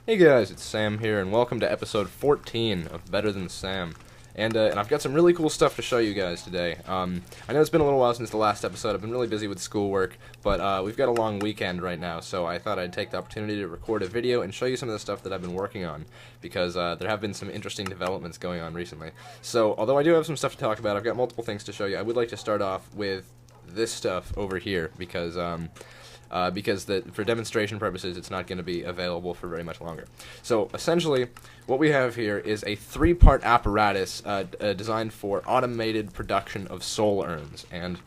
Hey guys, it's Sam here, and welcome to episode 14 of Better Than Sam. And I've got some really cool stuff to show you guys today. I know it's been a little while since the last episode. I've been really busy with schoolwork, but we've got a long weekend right now, so I thought I'd take the opportunity to record a video and show you some of the stuff that I've been working on, because there have been some interesting developments going on recently. So, although I do have some stuff to talk about, I've got multiple things to show you. I would like to start off with this stuff over here, because for demonstration purposes, it's not going to be available for very much longer. So essentially, what we have here is a three-part apparatus designed for automated production of soul urns. And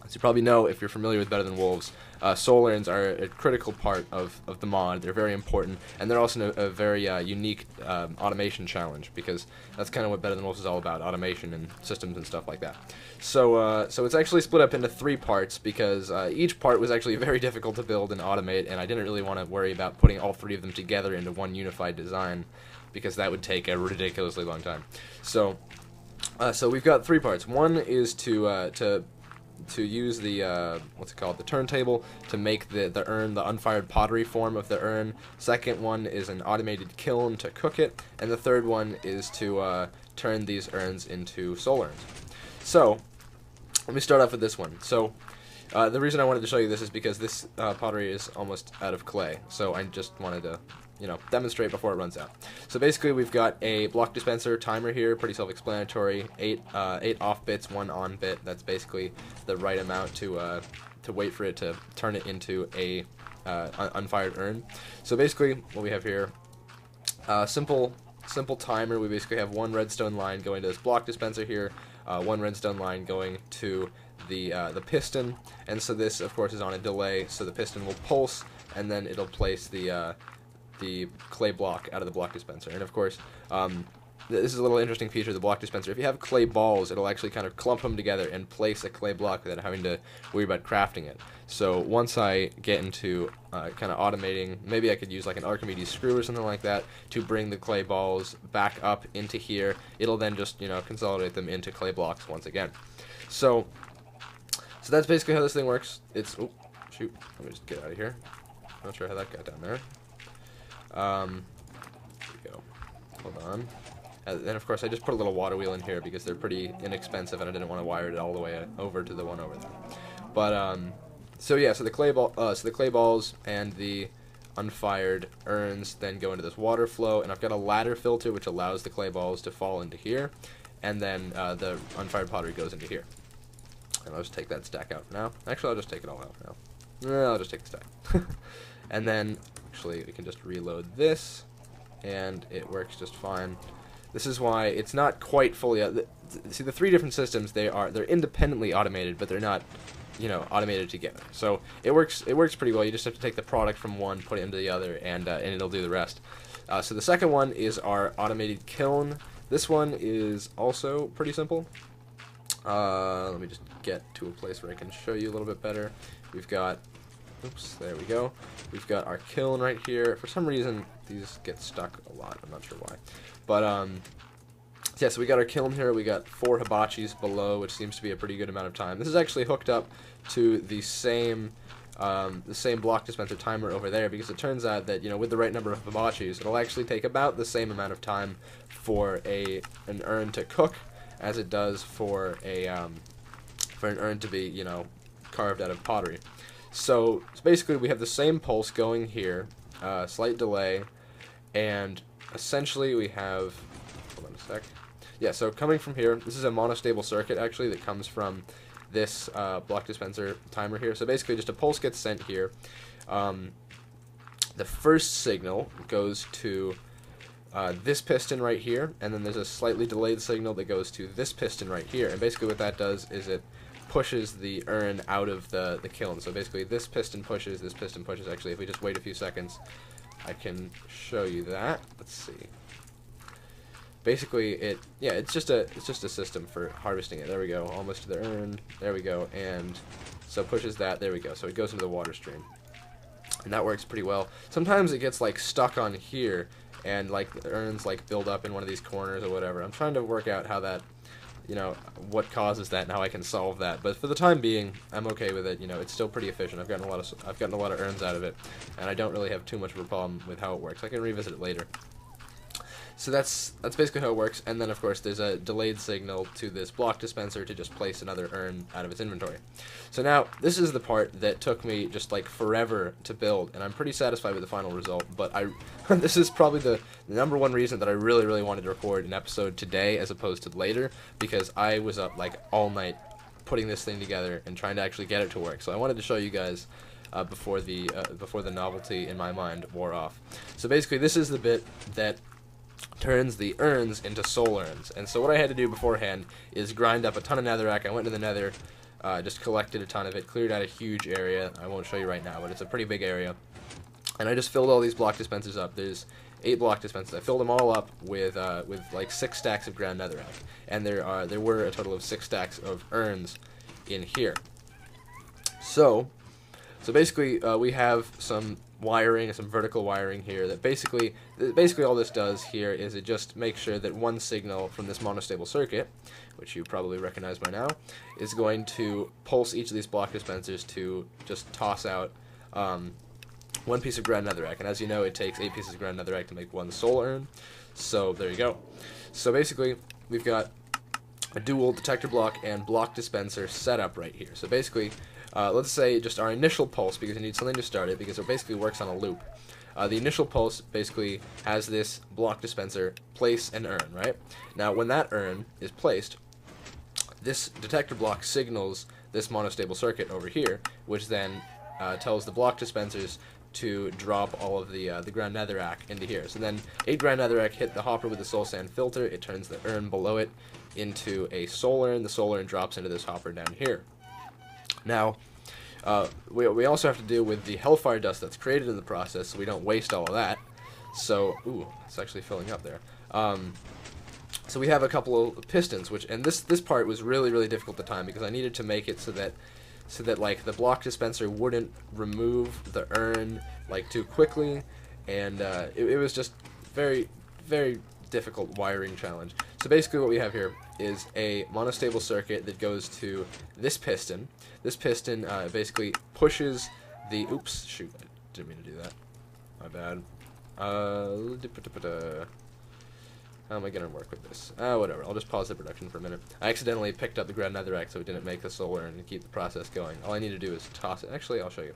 as you probably know, if you're familiar with Better Than Wolves, soul urns are a critical part of the mod. They're very important, and they're also a very unique automation challenge, because that's kind of what Better Than Wolves is all about, automation and systems and stuff like that. So it's actually split up into three parts, because each part was actually very difficult to build and automate, and I didn't really want to worry about putting all three of them together into one unified design, because that would take a ridiculously long time. So we've got three parts. One is to use the what's it called, the turntable, to make the urn, the unfired pottery form of the urn. Second one is an automated kiln to cook it, and the third one is to turn these urns into soul urns. So let me start off with this one. So the reason I wanted to show you this is because this pottery is almost out of clay, so I just wanted to demonstrate before it runs out. So basically, we've got a block dispenser timer here, pretty self-explanatory. Eight off bits, 1 on bit. That's basically the right amount to wait for it to turn it into a unfired urn. So basically, what we have here, simple timer. We basically have one redstone line going to this block dispenser here, one redstone line going to the piston, and so this, of course, is on a delay. So the piston will pulse, and then it'll place the clay block out of the block dispenser. And of course, this is a little interesting feature of the block dispenser. If you have clay balls, it'll actually kind of clump them together and place a clay block without having to worry about crafting it. So once I get into kind of automating, maybe I could use like an Archimedes screw or something like that to bring the clay balls back up into here. It'll then just consolidate them into clay blocks once again. So that's basically how this thing works. It's, oh shoot, let me just get out of here. Not sure how that got down there. Here we go. Hold on. And then, of course, I just put a little water wheel in here because they're pretty inexpensive, and I didn't want to wire it all the way over to the one over there. But so yeah, so the clay balls and the unfired urns then go into this water flow, and I've got a ladder filter which allows the clay balls to fall into here, and then the unfired pottery goes into here. And I'll just take that stack out for now. Actually, I'll just take it all out for now. No, I'll just take the stack. And then, actually, we can just reload this, and it works just fine. This is why it's not quite fully. See, the three different systems, they're independently automated, but they're not, automated together. So it works pretty well. You just have to take the product from one, put it into the other, and it'll do the rest. So the second one is our automated kiln. This one is also pretty simple. Let me just get to a place where I can show you a little bit better. We've got. Oops, there we go. We've got our kiln right here. For some reason, these get stuck a lot. I'm not sure why. But, yeah, so we got our kiln here. We got 4 hibachis below, which seems to be a pretty good amount of time. This is actually hooked up to the same block dispenser timer over there, because it turns out that, with the right number of hibachis, it'll actually take about the same amount of time for an urn to cook as it does for an urn to be, carved out of pottery. So basically, we have the same pulse going here, slight delay, and essentially we have, hold on a sec, yeah, so coming from here, this is a monostable circuit actually that comes from this block dispenser timer here. So basically just a pulse gets sent here. The first signal goes to this piston right here, and then there's a slightly delayed signal that goes to this piston right here, and basically what that does is it pushes the urn out of the kiln. So basically this piston pushes, this piston pushes. Actually, if we just wait a few seconds, I can show you that. Let's see. Basically it's just a system for harvesting it. There we go, almost to the urn. There we go, and so pushes that. There we go. So it goes into the water stream, and that works pretty well. Sometimes it gets like stuck on here, and like the urns like build up in one of these corners or whatever. I'm trying to work out how that you know, what causes that and how I can solve that. But for the time being, I'm okay with it. You know, it's still pretty efficient. I've gotten a lot of urns out of it, and I don't really have too much of a problem with how it works. I can revisit it later. So that's basically how it works, and then of course there's a delayed signal to this block dispenser to just place another urn out of its inventory. So now, this is the part that took me just like forever to build, and I'm pretty satisfied with the final result, but this is probably the number one reason that I really wanted to record an episode today as opposed to later, because I was up like all night putting this thing together and trying to actually get it to work. So I wanted to show you guys before the novelty in my mind wore off. So basically this is the bit that turns the urns into soul urns. And so what I had to do beforehand is grind up a ton of netherrack. I went to the nether, just collected a ton of it, cleared out a huge area. I won't show you right now, but it's a pretty big area. And I just filled all these block dispensers up. There's 8 block dispensers. I filled them all up with like 6 stacks of ground netherrack. And there were a total of 6 stacks of urns in here. So basically we have some wiring, some vertical wiring here that basically all this does here is it just makes sure that one signal from this monostable circuit, which you probably recognize by now, is going to pulse each of these block dispensers to just toss out one piece of ground netherrack. And as you know, it takes 8 pieces of ground netherrack to make one soul urn. So there you go. So basically we've got a dual detector block and block dispenser setup right here. So basically, let's say just our initial pulse, because you need something to start it, because it basically works on a loop. The initial pulse basically has this block dispenser place an urn, right? Now, when that urn is placed, this detector block signals this monostable circuit over here, which then tells the block dispensers to drop all of the ground netherrack into here. So then 8 ground netherrack hit the hopper with the soul sand filter. It turns the urn below it into a soul urn. The soul urn drops into this hopper down here. Now, we also have to deal with the hellfire dust that's created in the process, so we don't waste all of that. So, ooh, it's actually filling up there. So we have a couple of pistons, and this part was really difficult to time, because I needed to make it so that like the block dispenser wouldn't remove the urn like too quickly, and it was just very difficult wiring challenge. So basically what we have here is a monostable circuit that goes to this piston. This piston basically pushes the, oops, shoot, I didn't mean to do that, my bad. How am I going to work with this? Whatever, I'll just pause the production for a minute. I accidentally picked up the ground netherrack, so it didn't make the soul urn and keep the process going. All I need to do is toss it. Actually, I'll show you.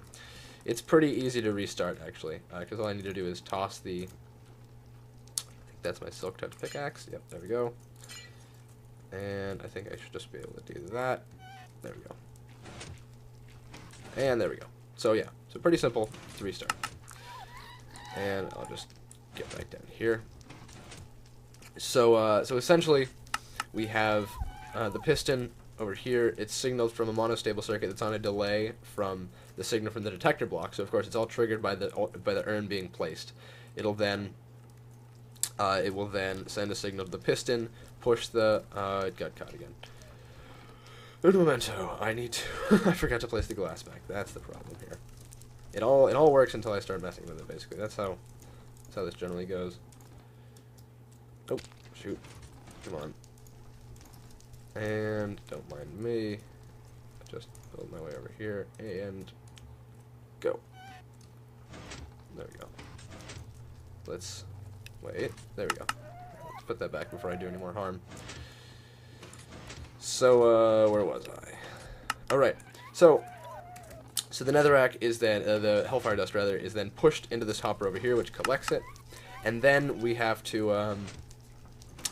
It's pretty easy to restart, actually, because all I need to do is toss the, I think that's my silk touch pickaxe. Yep, there we go. And I think I should just be able to do that. There we go. And there we go. So yeah, so pretty simple to restart. And I'll just get back down here. So essentially, we have the piston over here. It's signaled from a monostable circuit that's on a delay from the signal from the detector block. So of course, it's all triggered by the urn being placed. It will then send a signal to the piston, push the it got caught again. Memento. I forgot to place the glass back. That's the problem here. It all works until I start messing with it. Basically, that's how this generally goes. Oh, shoot. Come on. And don't mind me. Just build my way over here and go. There we go. Let's wait. There we go. Let's put that back before I do any more harm. So, where was I? Alright. So the netherrack is then, the hellfire dust rather, is then pushed into this hopper over here, which collects it. And then we have to, and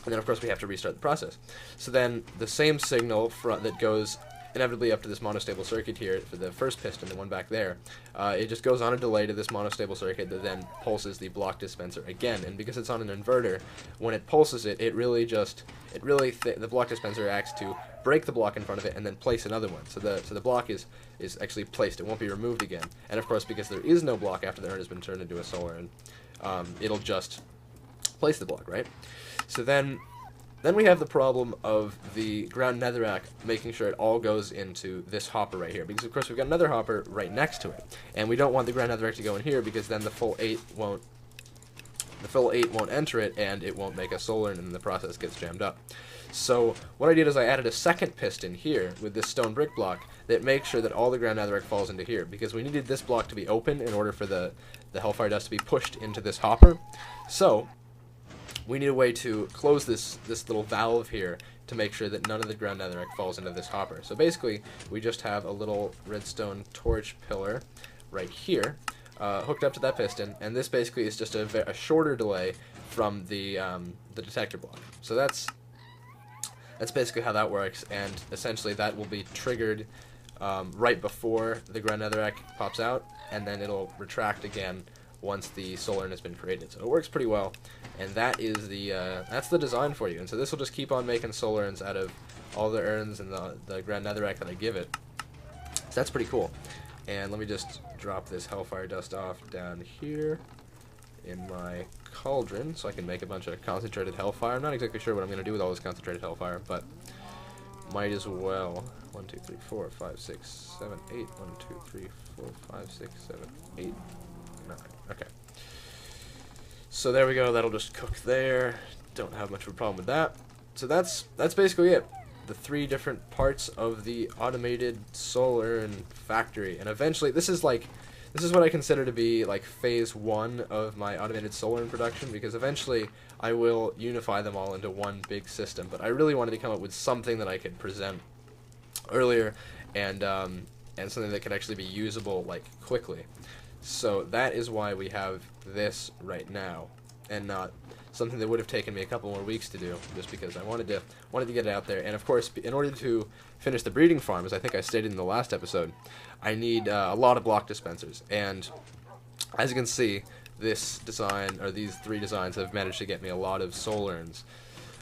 then of course we have to restart the process. So then the same signal that goes inevitably up to this monostable circuit here for the first piston, the one back there, it just goes on a delay to this monostable circuit that then pulses the block dispenser again. And because it's on an inverter, when it pulses it, the block dispenser acts to break the block in front of it and then place another one. So the block is actually placed. It won't be removed again. And of course, because there is no block after the urn has been turned into a soul urn, it'll just place the block, right? So then we have the problem of the ground netherrack making sure it all goes into this hopper right here, because of course we've got another hopper right next to it, and we don't want the ground netherrack to go in here, because then the full 8 won't enter it, and it won't make a soul urn, and the process gets jammed up. So what I did is I added a second piston here with this stone brick block that makes sure that all the ground netherrack falls into here, because we needed this block to be open in order for the hellfire dust to be pushed into this hopper. So we need a way to close this little valve here to make sure that none of the ground netherrack falls into this hopper. So basically, we just have a little redstone torch pillar right here, hooked up to that piston, and this basically is just a shorter delay from the detector block. So that's basically how that works, and essentially that will be triggered right before the ground netherrack pops out, and then it'll retract again once the solar urn has been created. So it works pretty well, and that is that's the design for you. And so this will just keep on making solar urns out of all the urns and the ground netherrack that I give it. So that's pretty cool. And let me just drop this hellfire dust off down here in my cauldron so I can make a bunch of concentrated hellfire. I'm not exactly sure what I'm going to do with all this concentrated hellfire, but might as well. 1, 2, 3, 4, 5, 6, 7, 8. 1, 2, 3, 4, 5, 6, 7, 8, 9. Okay. So there we go. That'll just cook there. Don't have much of a problem with that. So that's basically it. The 3 different parts of the automated solar and factory, and eventually this is what I consider to be like phase 1 of my automated solar and production, because eventually I will unify them all into one big system. But I really wanted to come up with something that I could present earlier, and something that could actually be usable like quickly. So that is why we have this right now, and not something that would have taken me a couple more weeks to do, just because I wanted to get it out there. And of course, in order to finish the breeding farm, as I think I stated in the last episode, I need a lot of block dispensers. And as you can see, this design, or these 3 designs, have managed to get me a lot of soul urns.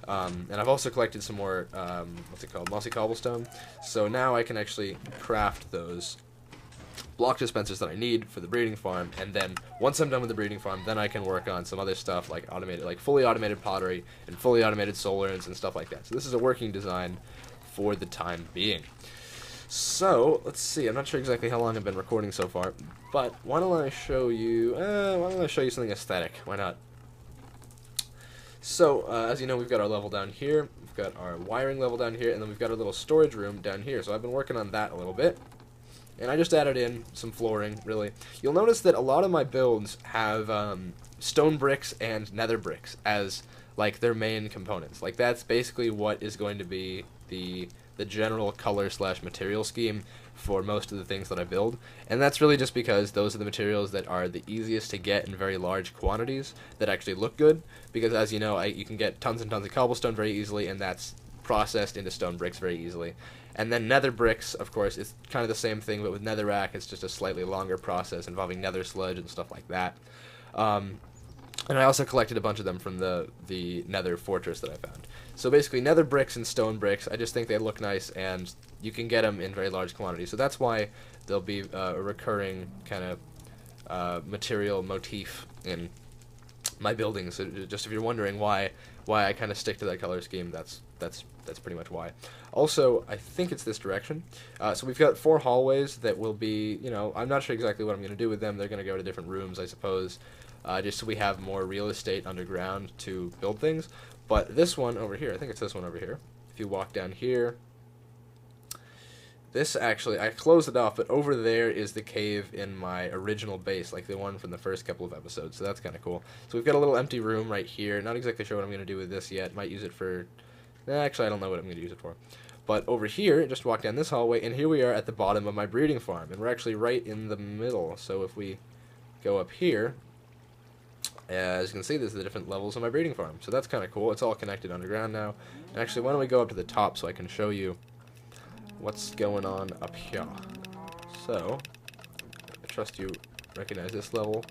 And I've also collected some more, what's it called, mossy cobblestone. So now I can actually craft those block dispensers that I need for the breeding farm, and then once I'm done with the breeding farm, then I can work on some other stuff like fully automated pottery and fully automated solar urns and stuff like that. So this is a working design for the time being. So let's see. I'm not sure exactly how long I've been recording so far, but why don't I show you? Something aesthetic? Why not? So as you know, we've got our level down here. We've got our wiring level down here, and then we've got a little storage room down here. So I've been working on that a little bit. And I just added in some flooring, really. You'll notice that a lot of my builds have stone bricks and nether bricks as, like, their main components. Like, that's basically what is going to be the general color/material scheme for most of the things that I build. And that's really just because those are the materials that are the easiest to get in very large quantities that actually look good. Because, as you know, you can get tons and tons of cobblestone very easily, and that's processed into stone bricks very easily. And then nether bricks, of course, is kind of the same thing, but with netherrack, it's just a slightly longer process involving nether sludge and stuff like that. And I also collected a bunch of them from the nether fortress that I found. So basically, nether bricks and stone bricks, I just think they look nice, and you can get them in very large quantities. So that's why there'll be a recurring kind of material motif in my buildings. So just if you're wondering why I kind of stick to that color scheme, that's pretty much why. Also, I think it's this direction. So we've got 4 hallways that will be, I'm not sure exactly what I'm going to do with them. They're going to go to different rooms, I suppose, just so we have more real estate underground to build things. But this one over here, I think it's this one over here. If you walk down here, this actually, I closed it off, but over there is the cave in my original base, like the one from the first couple of episodes, so that's kind of cool. So we've got a little empty room right here. Not exactly sure what I'm going to do with this yet. Might use it for... Actually, I don't know what I'm going to use it for. But over here, just walk down this hallway, and here we are at the bottom of my breeding farm. And we're actually right in the middle. So if we go up here, as you can see, there's the different levels of my breeding farm. So that's kind of cool. It's all connected underground now. And actually, why don't we go up to the top so I can show you what's going on up here. So, I trust you recognize this level.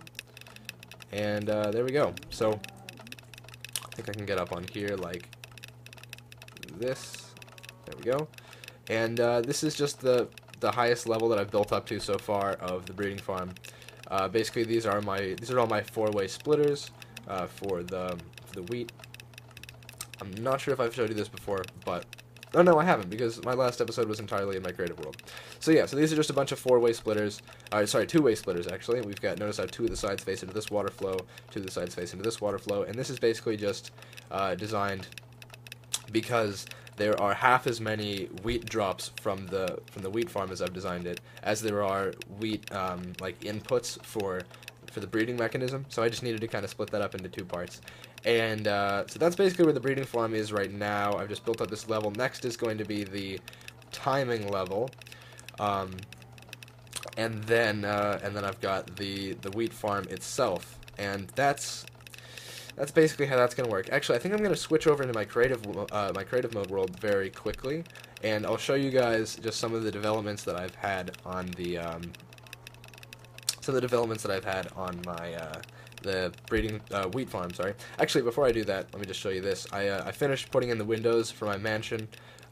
And there we go. So, I think I can get up on here like this. There we go. And this is just the highest level that I've built up to so far of the breeding farm. Basically, these are all my 4-way splitters for the wheat. I'm not sure if I've showed you this before, but oh no, I haven't, because my last episode was entirely in my creative world. So yeah, so these are just a bunch of 4-way splitters. Sorry, 2-way splitters actually. We've got, notice how 2 of the sides face into this water flow, 2 of the sides face into this water flow, and this is basically just designed because there are half as many wheat drops from the wheat farm as I've designed it as there are wheat like inputs for the breeding mechanism. So I just needed to kind of split that up into two parts. And so that's basically where the breeding farm is right now. I've just built up this level. Next is going to be the timing level, and then I've got the wheat farm itself, and that's basically how that's going to work. Actually, I think I'm going to switch over into my creative mode world very quickly, and I'll show you guys just some of the developments that I've had on the my the breeding wheat farm. Sorry. Actually, before I do that, let me just show you this. I finished putting in the windows for my mansion.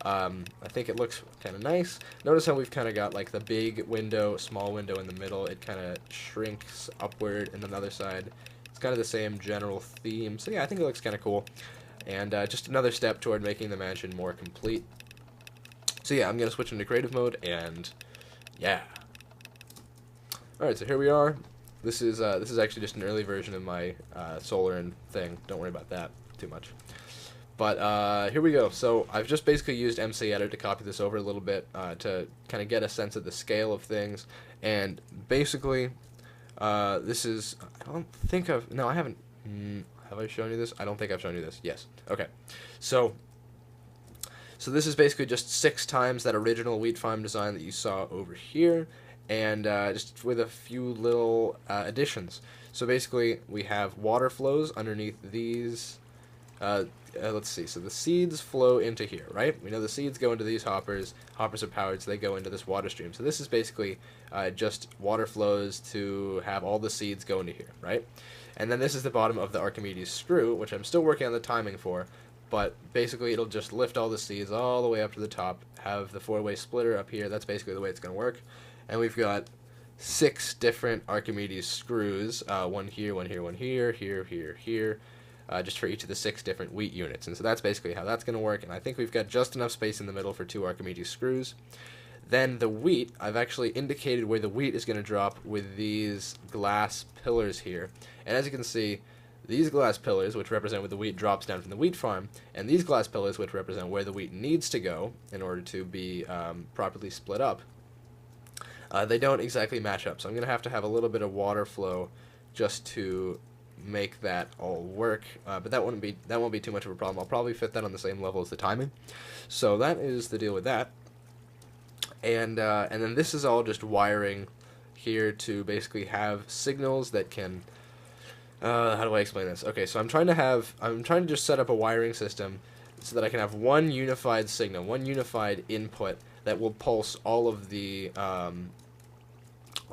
I think it looks kind of nice. Notice how we've kind of got like the big window, small window in the middle. It kind of shrinks upward, and on the other side, it's kind of the same general theme. So yeah, I think it looks kind of cool. And just another step toward making the mansion more complete. So yeah, I'm gonna switch into creative mode, and yeah. All right, so here we are. This is actually just an early version of my solar and thing. Don't worry about that too much. But here we go. So I've just basically used MC Edit to copy this over a little bit to kind of get a sense of the scale of things. And basically, this is, I don't think I've, no, I haven't, have I shown you this? I don't think I've shown you this. Yes. Okay. So this is basically just 6 times that original wheat farm design that you saw over here, and just with a few little additions. So basically, we have water flows underneath these. Let's see. So the seeds flow into here, right? We know the seeds go into these hoppers. Hoppers are powered, so they go into this water stream. So this is basically just water flows to have all the seeds go into here, right? And then this is the bottom of the Archimedes screw, which I'm still working on the timing for. But basically, it'll just lift all the seeds all the way up to the top, have the 4-way splitter up here. That's basically the way it's going to work. And we've got 6 different Archimedes screws, one here, one here, one here, here, just for each of the 6 different wheat units. And so that's basically how that's going to work. And I think we've got just enough space in the middle for 2 Archimedes screws. Then the wheat, I've actually indicated where the wheat is going to drop with these glass pillars here. And as you can see, these glass pillars, which represent where the wheat drops down from the wheat farm, and these glass pillars, which represent where the wheat needs to go in order to be properly split up, they don't exactly match up. So I'm going to have a little bit of water flow just to make that all work. But that won't be too much of a problem. I'll probably fit that on the same level as the timing. So that is the deal with that. And then this is all just wiring here to basically have signals that can. How do I explain this? Okay, so I'm trying to just set up a wiring system so that I can have one unified signal, one unified input that will pulse all the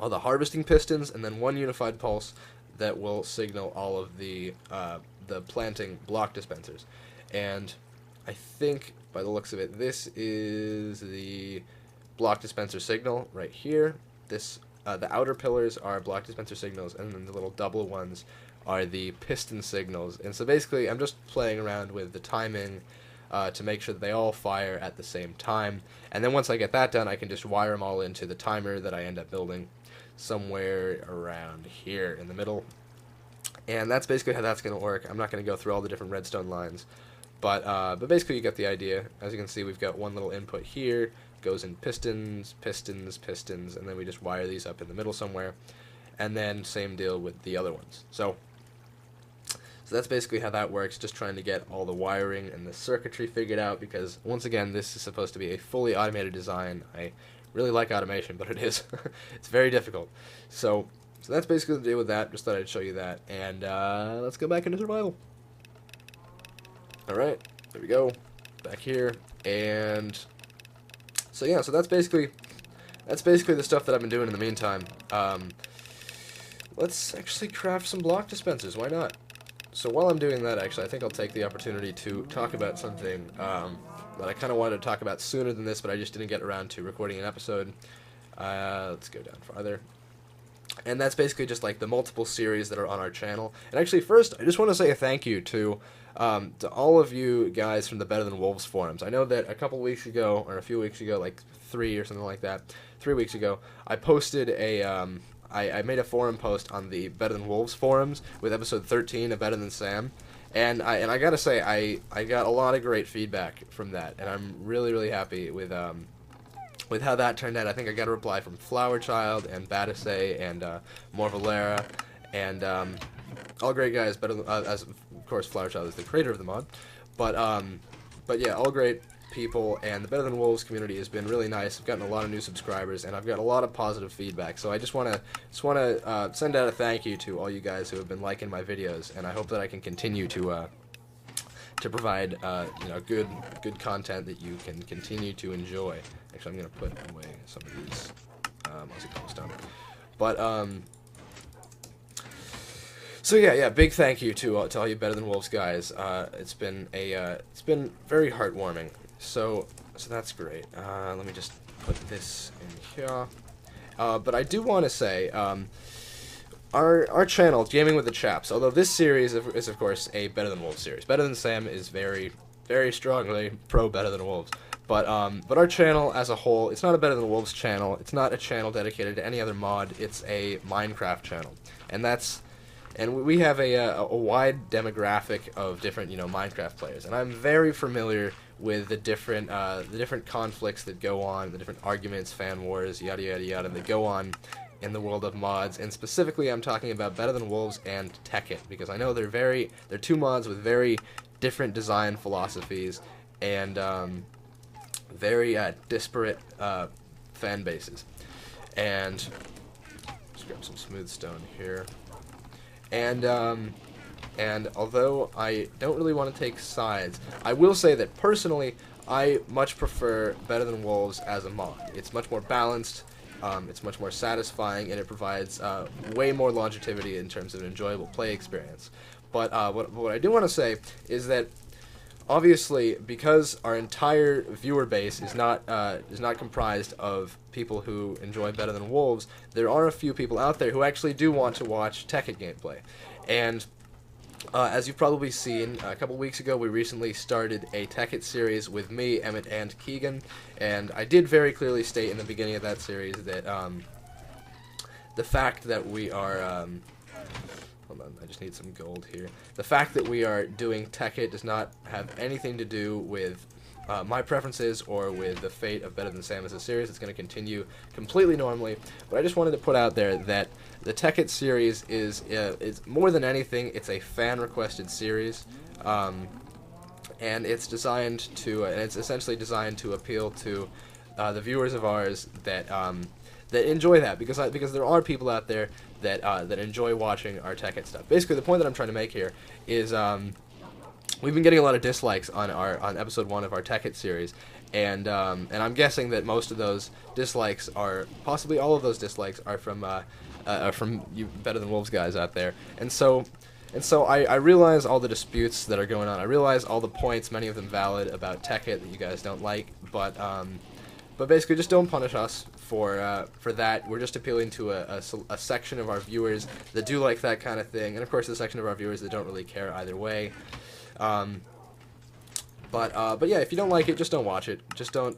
harvesting pistons, and then one unified pulse that will signal all of the planting block dispensers. And I think by the looks of it, this is the block dispenser signal right here. This the outer pillars are block dispenser signals, and then the little double ones are the piston signals. And so basically I'm just playing around with the timing to make sure that they all fire at the same time. And then once I get that done, I can just wire them all into the timer that I end up building somewhere around here in the middle. And that's basically how that's going to work. I'm not going to go through all the different redstone lines, but basically you get the idea. As you can see, we've got one little input here, goes in pistons, pistons, pistons, and then we just wire these up in the middle somewhere. And then same deal with the other ones. So that's basically how that works, just trying to get all the wiring and the circuitry figured out, because once again, this is supposed to be a fully automated design. I really like automation, but it is it's very difficult. So that's basically the deal with that. Just thought I'd show you that, and let's go back into survival. Alright, there we go, back here, and so yeah, so that's basically the stuff that I've been doing in the meantime. Let's actually craft some block dispensers, why not? So while I'm doing that, actually, I think I'll take the opportunity to talk about something that I kind of wanted to talk about sooner than this, but I just didn't get around to recording an episode. Let's go down farther. And that's basically just like the multiple series that are on our channel. And actually, first, I just want to say a thank you to all of you guys from the Better Than Wolves forums. I know that a couple weeks ago, or a few weeks ago, like 3 or something like that, 3 weeks ago, I posted a I made a forum post on the Better Than Wolves forums with episode 13 of Better Than Sam, And I gotta say, I got a lot of great feedback from that, and I'm really happy with how that turned out. I think I got a reply from Flower Child and Batise and Morvalera, and all great guys. Better than, as of course Flower Child is the creator of the mod, but yeah, all great people, and the Better Than Wolves community has been really nice. I've gotten a lot of new subscribers, and I've got a lot of positive feedback. So I just want to send out a thank you to all you guys who have been liking my videos, and I hope that I can continue to provide good content that you can continue to enjoy. Actually, I'm gonna put away some of these Aussie cobblestone, but so yeah, big thank you to all you Better Than Wolves guys. It's been very heartwarming. So that's great. Let me just put this in here. But I do want to say, our channel, Gaming with the Chaps, although this series is of course a Better Than Wolves series. Better Than Sam is very strongly pro Better Than Wolves. But our channel as a whole, it's not a Better Than Wolves channel. It's not a channel dedicated to any other mod. It's a Minecraft channel, and we have a wide demographic of different Minecraft players, and I'm very familiar with the different conflicts that go on, the different arguments, fan wars, yada yada yada that go on in the world of mods, and specifically I'm talking about Better Than Wolves and Tekkit, because I know they're two mods with very different design philosophies and very disparate fan bases. And let's grab some smooth stone here. And although I don't really want to take sides, I will say that personally, I much prefer Better Than Wolves as a mod. It's much more balanced, it's much more satisfying, and it provides way more longevity in terms of an enjoyable play experience. But what I do want to say is that obviously, because our entire viewer base is not comprised of people who enjoy Better Than Wolves, there are a few people out there who actually do want to watch Tekkit gameplay. And as you've probably seen, a couple weeks ago we recently started a Tekkit series with me, Emmett, and Keegan, and I did very clearly state in the beginning of that series that the fact that we are hold on, I just need some gold here. The fact that we are doing Tekkit does not have anything to do with my preferences or with the fate of Better Than Sam as a series. It's going to continue completely normally, but I just wanted to put out there that the Tekkit series is more than anything, it's a fan-requested series, and it's designed to, and it's essentially designed to appeal to the viewers of ours that enjoy that, because there are people out there that enjoy watching our Tekkit stuff. Basically, the point that I'm trying to make here is we've been getting a lot of dislikes on episode 1 of our Tekkit series, and I'm guessing that most of those dislikes are, possibly all of those dislikes are from you Better Than Wolves guys out there, and so I realize all the disputes that are going on. I realize all the points, many of them valid, about Tekkit that you guys don't like, but basically just don't punish us for that. We're just appealing to a section of our viewers that do like that kind of thing, and of course the section of our viewers that don't really care either way. But yeah, if you don't like it, just don't watch it. Don't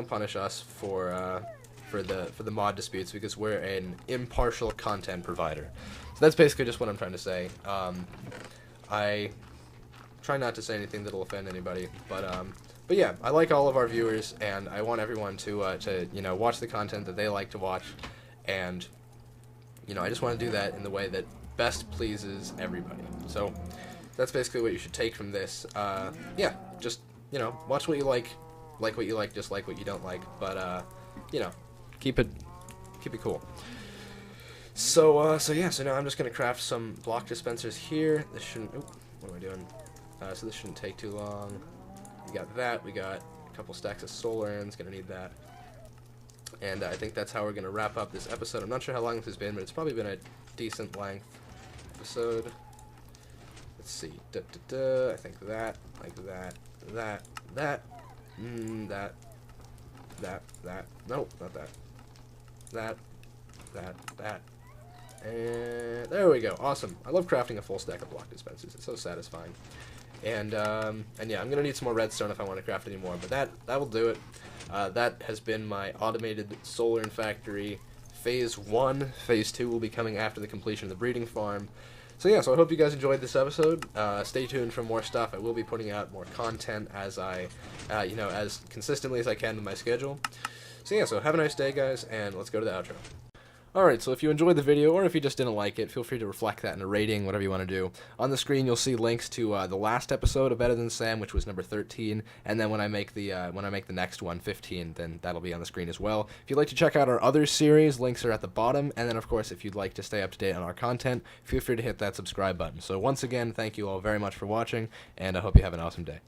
punish us for the mod disputes, because we're an impartial content provider. So that's basically just what I'm trying to say. I try not to say anything that'll offend anybody, but yeah, I like all of our viewers, and I want everyone to watch the content that they like to watch, and I just want to do that in the way that best pleases everybody. So that's basically what you should take from this. Yeah, just watch what you like what you like, dislike what you don't like, but keep it cool. So now I'm just gonna craft some block dispensers here. This shouldn't. Oop, what am I doing? So this shouldn't take too long. We got that. We got a couple stacks of solar urns. Gonna need that. And I think that's how we're gonna wrap up this episode. I'm not sure how long this has been, but it's probably been a decent length episode. Let's see. I think that, like that. Nope, not that. That. And there we go. Awesome. I love crafting a full stack of block dispensers. It's so satisfying. And yeah, I'm gonna need some more redstone if I want to craft any more. But that will do it. That has been my automated solar factory Phase 1. Phase 2 will be coming after the completion of the breeding farm. So yeah, so I hope you guys enjoyed this episode. Stay tuned for more stuff. I will be putting out more content as I, as consistently as I can with my schedule. So yeah, so have a nice day, guys, and let's go to the outro. Alright, so if you enjoyed the video, or if you just didn't like it, feel free to reflect that in a rating, whatever you want to do. On the screen, you'll see links to the last episode of Better Than Sam, which was number 13, and then when I make the next one, 15, then that'll be on the screen as well. If you'd like to check out our other series, links are at the bottom, and then of course, if you'd like to stay up to date on our content, feel free to hit that subscribe button. So once again, thank you all very much for watching, and I hope you have an awesome day.